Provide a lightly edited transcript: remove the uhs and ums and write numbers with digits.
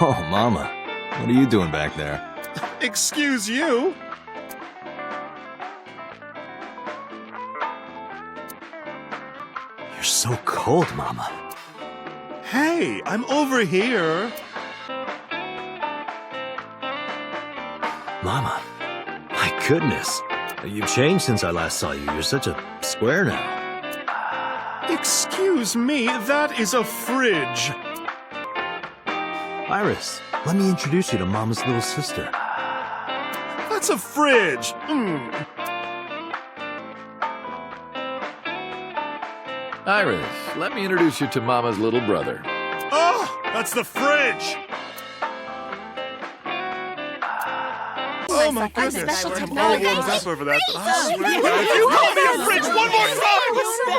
Oh, Mama. What are you doing back there? Excuse you? You're so cold, Mama. Hey, I'm over here. Mama. My goodness. You've changed since I last saw you. You're such a square now. Excuse me, that is a fridge. Iris, let me introduce you to Mama's little sister. That's a fridge. Iris, let me introduce you to Mama's little brother. Oh, that's the fridge. Oh my goodness, I'm all warmed up over that. But I swear, if you call me a fridge one more time!